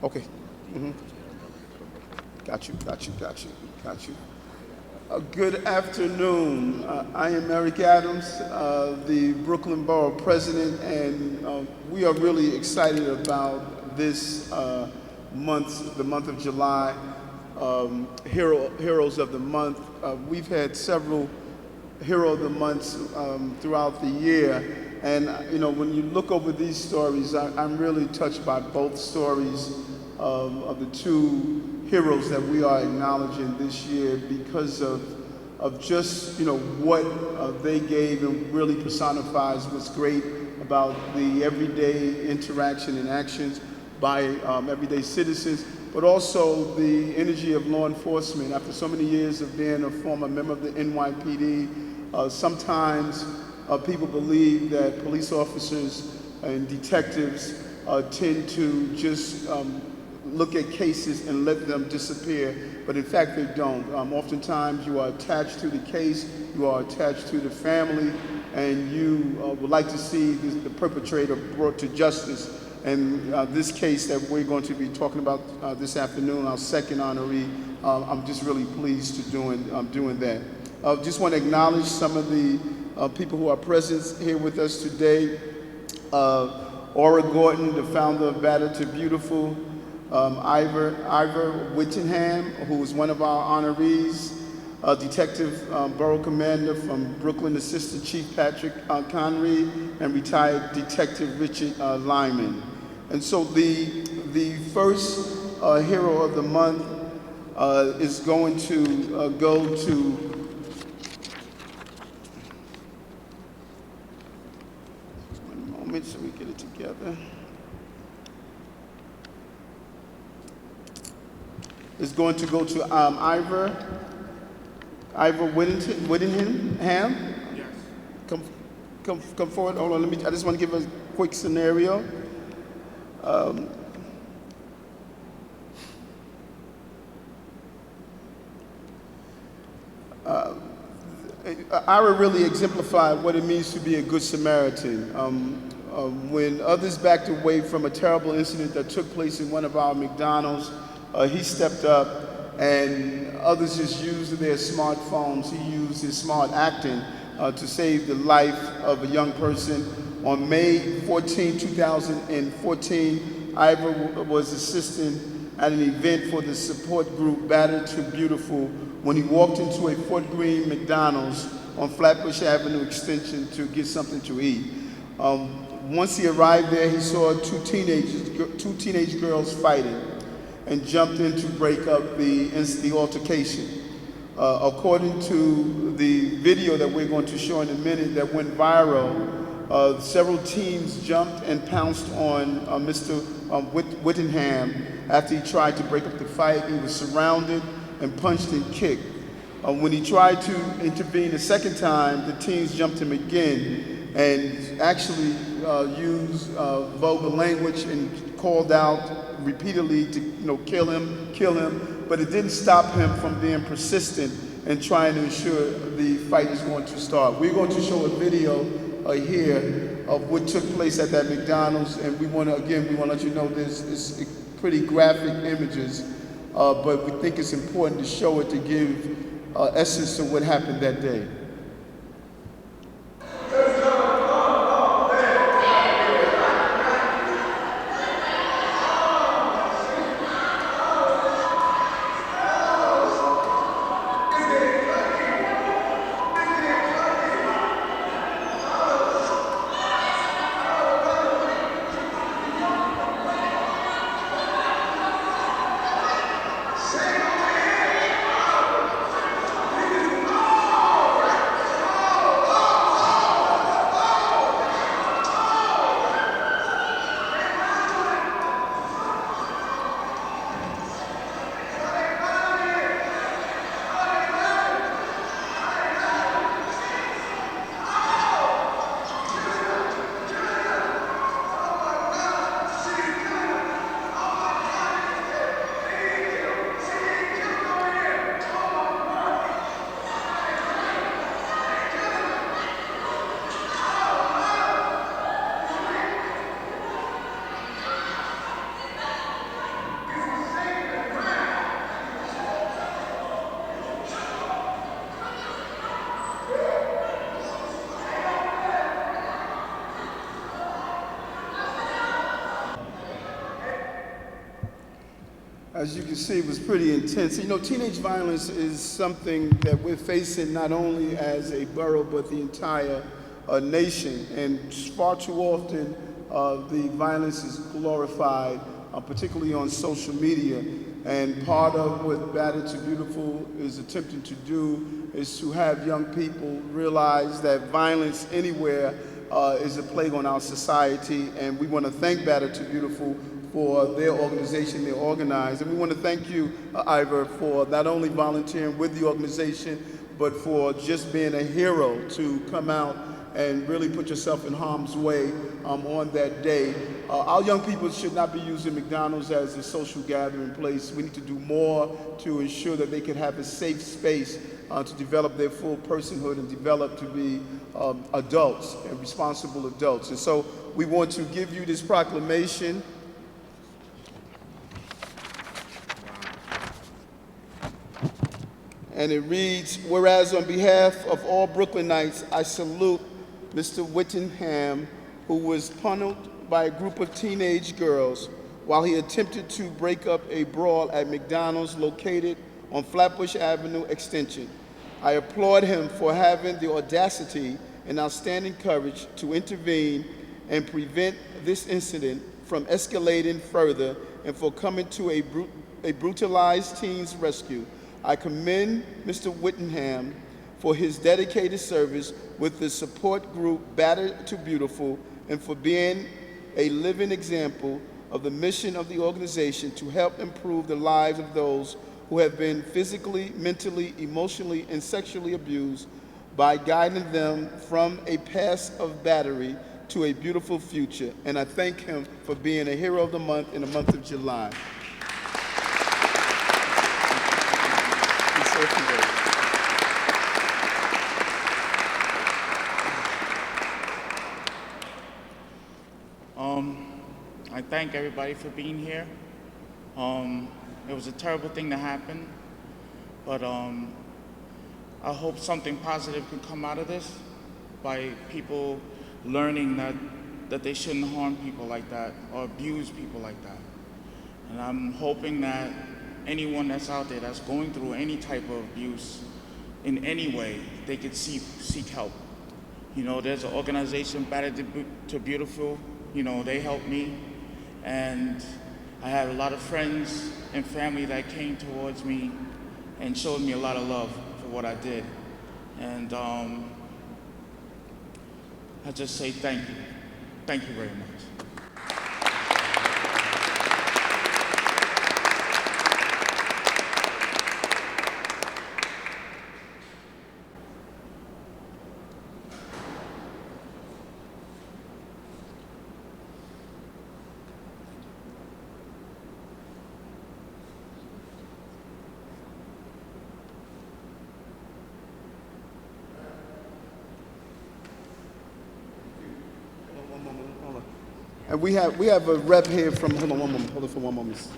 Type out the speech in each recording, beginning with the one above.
Okay. Mhm. Got you. Good afternoon. I am Eric Adams, the Brooklyn Borough President, and we are really excited about this month, the month of July, Heroes of the Month. We've had several Hero of the Months throughout the year, and when you look over these stories, I'm really touched by both stories of the two heroes that we are acknowledging this year because of just what they gave, and really personifies what's great about the everyday interaction and actions by everyday citizens, but also the energy of law enforcement. After so many years of being a former member of the NYPD, sometimes people believe that police officers and detectives tend to just look at cases and let them disappear, but in fact they don't. Oftentimes you are attached to the case, you are attached to the family, and you would like to see the perpetrator brought to justice. And this case that we're going to be talking about this afternoon, our second honoree, I'm just really pleased to doing that. Just want to acknowledge some of the people who are present here with us today. Ora Gordon, the founder of Battered to Beautiful. Iver Whittingham, who is one of our honorees, Detective Borough Commander from Brooklyn, Assistant Chief Patrick Conry, and retired Detective Richard Lyman. And so the first Hero of the Month is going to go to one moment so we get it together. Is going to go to Ivor Whittingham. Yes. Come forward. Hold on. I just want to give a quick scenario. Ira really exemplified what it means to be a Good Samaritan. When others backed away from a terrible incident that took place in one of our McDonald's, he stepped up, and others just used their smartphones. He used his smart acting to save the life of a young person. On May 14, 2014, Ivor was assisting at an event for the support group Battered to Beautiful when he walked into a Fort Greene McDonald's on Flatbush Avenue Extension to get something to eat. Once he arrived there, he saw two teenage girls fighting, and jumped in to break up the altercation. According to the video that we're going to show in a minute that went viral, several teams jumped and pounced on Mr. Whittingham after he tried to break up the fight. He was surrounded and punched and kicked. When he tried to intervene a second time, the teams jumped him again and actually used vulgar language and called out repeatedly to kill him, but it didn't stop him from being persistent and trying to ensure the fight is going to start. We're going to show a video here of what took place at that McDonald's, and we want to let you know there's pretty graphic images, but we think it's important to show it to give essence to what happened that day. As you can see, it was pretty intense. You know, teenage violence is something that we're facing not only as a borough, but the entire nation. And far too often, the violence is glorified, particularly on social media. And part of what Battered to Beautiful is attempting to do is to have young people realize that violence anywhere is a plague on our society. And we want to thank Battered to Beautiful for their organization, they're organized. And we want to thank you, Ivor, for not only volunteering with the organization, but for just being a hero to come out and really put yourself in harm's way on that day. Our young people should not be using McDonald's as a social gathering place. We need to do more to ensure that they can have a safe space to develop their full personhood and develop to be adults and responsible adults. And so we want to give you this proclamation. And it reads, whereas on behalf of all Brooklynites, I salute Mr. Whittingham, who was pummeled by a group of teenage girls while he attempted to break up a brawl at McDonald's located on Flatbush Avenue Extension. I applaud him for having the audacity and outstanding courage to intervene and prevent this incident from escalating further and for coming to a brutalized teen's rescue. I commend Mr. Whittingham for his dedicated service with the support group Battered to Beautiful and for being a living example of the mission of the organization to help improve the lives of those who have been physically, mentally, emotionally, and sexually abused by guiding them from a past of battery to a beautiful future. And I thank him for being a hero of the month in the month of July. I thank everybody for being here. It was a terrible thing to happen, but I hope something positive can come out of this by people learning that they shouldn't harm people like that or abuse people like that. And I'm hoping that anyone that's out there that's going through any type of abuse in any way, they could seek help. You know, there's an organization, Battered to Beautiful. You know, they helped me, and I had a lot of friends and family that came towards me and showed me a lot of love for what I did. And I just say thank you. Thank you very much. And we have a rep here from, hold on for one moment.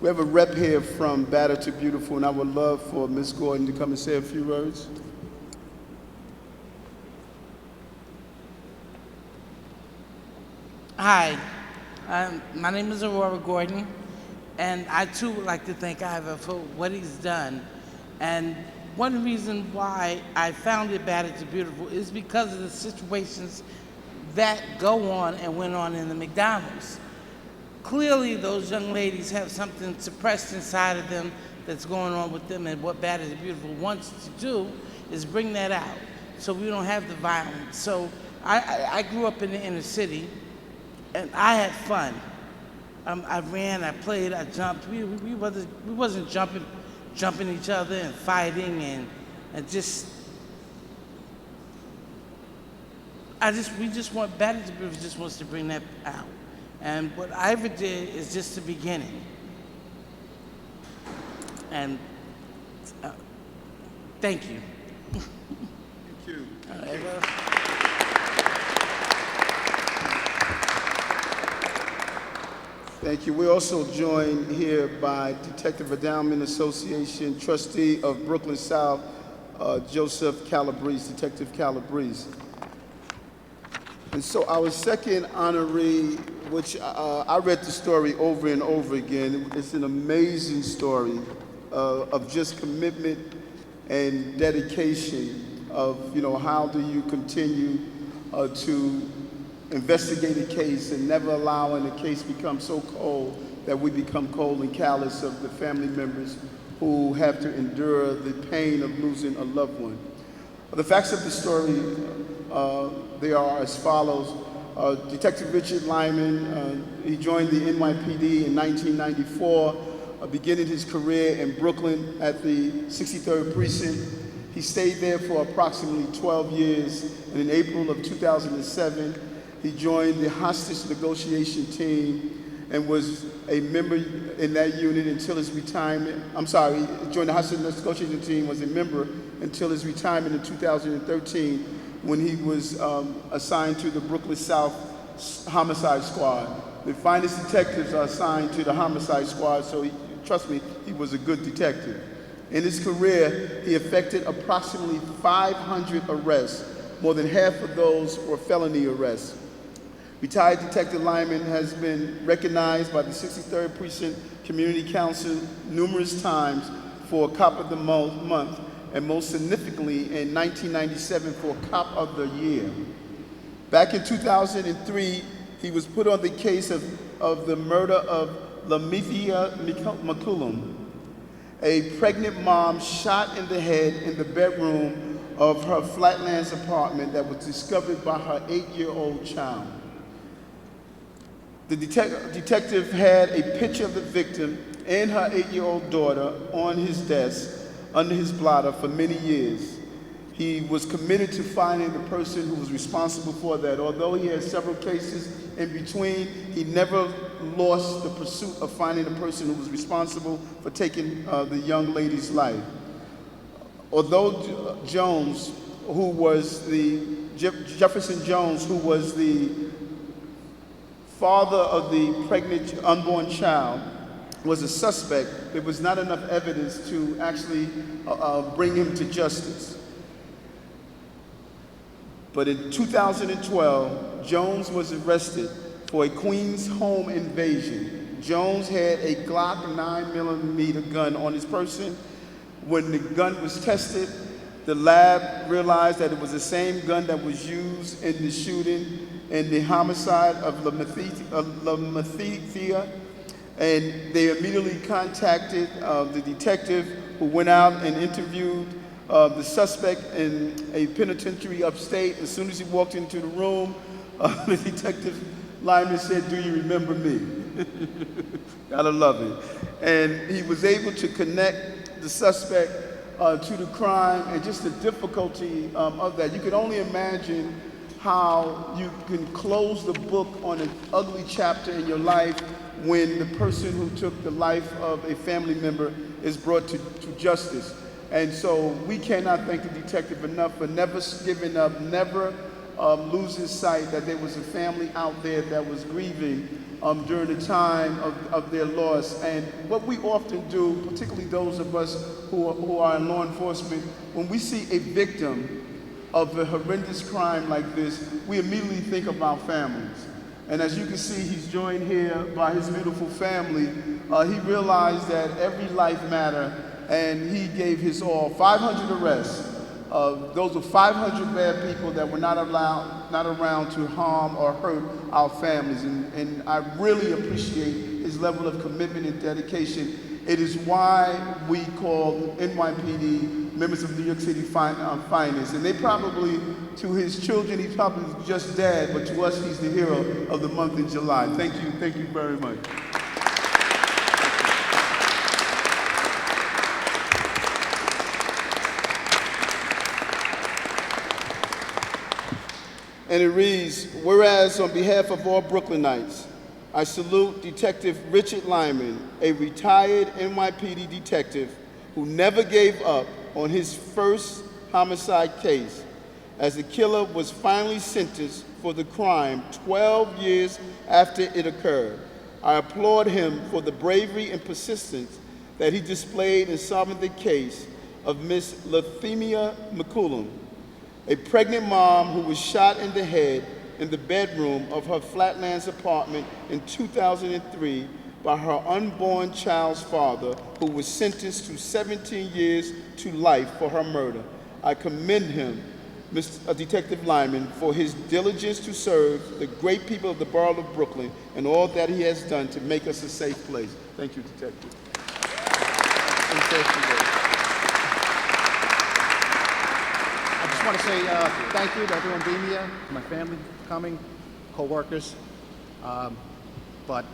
We have a rep here from Battered to Beautiful, and I would love for Ms. Gordon to come and say a few words. Hi, my name is Aurora Gordon, and I too would like to thank Ivor for what he's done. And one reason why I founded Battered to Beautiful is because of the situations that go on and went on in the McDonald's. Clearly, those young ladies have something suppressed inside of them that's going on with them, and what Battered to Beautiful wants to do is bring that out so we don't have the violence. So I grew up in the inner city, and I had fun. I ran, I played, I jumped. We wasn't jumping each other and fighting and just. We just want Battered to Beautiful just wants to bring that out. And what Ivor did is just the beginning. And thank you. Thank you. Thank you. We're also joined here by Detective Endowment Association Trustee of Brooklyn South, Joseph Calabrese, Detective Calabrese. And so our second honoree, which I read the story over and over again. It's an amazing story of just commitment and dedication of, how do you continue to investigate a case and never allowing the case become so cold that we become cold and callous of the family members who have to endure the pain of losing a loved one. The facts of the story, they are as follows. Detective Richard Lyman, he joined the NYPD in 1994, beginning his career in Brooklyn at the 63rd Precinct. He stayed there for approximately 12 years, and in April of 2007, he joined the hostage negotiation team and was a member in that unit until his retirement. He joined the hostage negotiation team, was a member until his retirement in 2013 when he was assigned to the Brooklyn South Homicide Squad. The finest detectives are assigned to the Homicide Squad, so trust me, he was a good detective. In his career, he effected approximately 500 arrests. More than half of those were felony arrests. Retired Detective Lyman has been recognized by the 63rd Precinct Community Council numerous times for Cop of the Month, and most significantly in 1997 for Cop of the Year. Back in 2003, he was put on the case of the murder of Lamithia McCullum, a pregnant mom shot in the head in the bedroom of her Flatlands apartment that was discovered by her 8-year-old child. The detective had a picture of the victim and her 8-year-old daughter on his desk under his blotter for many years. He was committed to finding the person who was responsible for that. Although he had several cases in between, he never lost the pursuit of finding the person who was responsible for taking the young lady's life. Although Jones, who was Jefferson Jones, who was the father of the pregnant unborn child, was a suspect, there was not enough evidence to actually bring him to justice. But in 2012, Jones was arrested for a Queens home invasion. Jones had a Glock 9mm gun on his person. When the gun was tested, the lab realized that it was the same gun that was used in the shooting and the homicide of Lamithia, and they immediately contacted the detective who went out and interviewed the suspect in a penitentiary upstate. As soon as he walked into the room, the detective Lyman said, "Do you remember me?" Gotta love it. And he was able to connect the suspect to the crime and just the difficulty of that. You can only imagine how you can close the book on an ugly chapter in your life when the person who took the life of a family member is brought to justice. And so we cannot thank the detective enough for never giving up, never losing sight that there was a family out there that was grieving during the time of their loss. And what we often do, particularly those of us who are in law enforcement, when we see a victim of a horrendous crime like this, we immediately think of our families. And as you can see, he's joined here by his beautiful family. He realized that every life mattered, and he gave his all. 500 arrests. Those were 500 bad people that were not around to harm or hurt our families. And I really appreciate his level of commitment and dedication. It is why we call NYPD members of New York City finest. And they probably, to his children, he's probably just dad, but to us, he's the hero of the month in July. Thank you very much. And it reads, whereas on behalf of all Brooklynites, I salute Detective Richard Lyman, a retired NYPD detective who never gave up on his first homicide case, as the killer was finally sentenced for the crime 12 years after it occurred. I applaud him for the bravery and persistence that he displayed in solving the case of Miss Lamithia McCullum, a pregnant mom who was shot in the head in the bedroom of her Flatlands apartment in 2003 by her unborn child's father, who was sentenced to 17 years to life for her murder. I commend him, Detective Lyman, for his diligence to serve the great people of the Borough of Brooklyn and all that he has done to make us a safe place. Thank you, Detective. I just want to say thank you to everyone being here, to my family coming, co-workers. But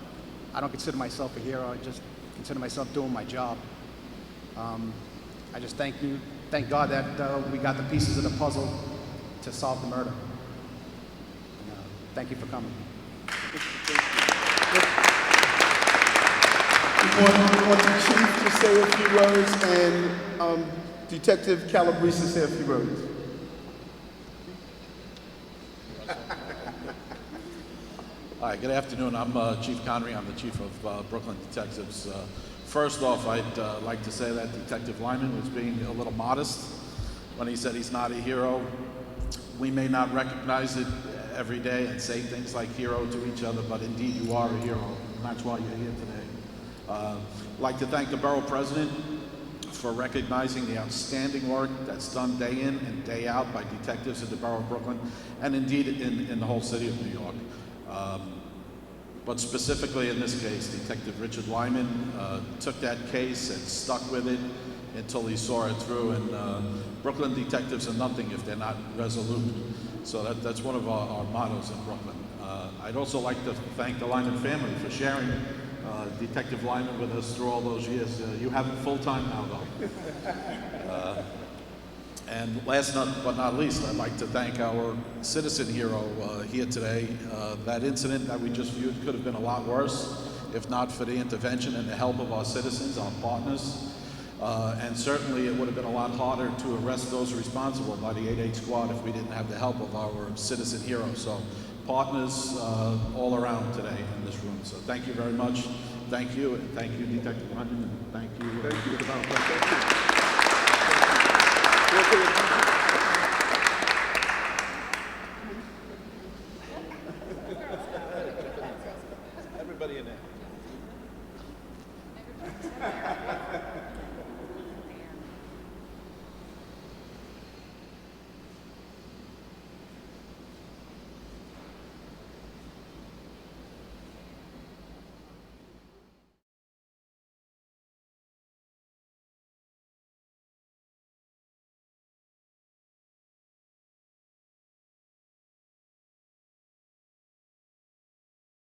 I don't consider myself a hero. I just consider myself doing my job. I just thank God that we got the pieces of the puzzle to solve the murder. Thank you for coming. We want the Chief to say a few words and Detective Calabrese to say a few words. Hi, good afternoon. I'm Chief Conry. I'm the Chief of Brooklyn Detectives. First off, I'd like to say that Detective Lyman was being a little modest when he said he's not a hero. We may not recognize it every day and say things like hero to each other, but indeed you are a hero, and that's why you're here today. I'd like to thank the Borough President for recognizing the outstanding work that's done day in and day out by detectives at the Borough of Brooklyn, and indeed in the whole city of New York. But specifically in this case, Detective Richard Lyman took that case and stuck with it until he saw it through, and Brooklyn detectives are nothing if they're not resolute. So that's one of our mottos in Brooklyn. I'd also like to thank the Lyman family for sharing Detective Lyman with us through all those years. You have it full-time now, though. And last but not least, I'd like to thank our citizen hero here today. That incident that we just viewed could have been a lot worse if not for the intervention and the help of our citizens, our partners. And certainly it would have been a lot harder to arrest those responsible by the 8-8 squad if we didn't have the help of our citizen heroes. So partners all around today in this room. So thank you very much. Thank you, and thank you, Detective Lyman, and thank you. Thank you.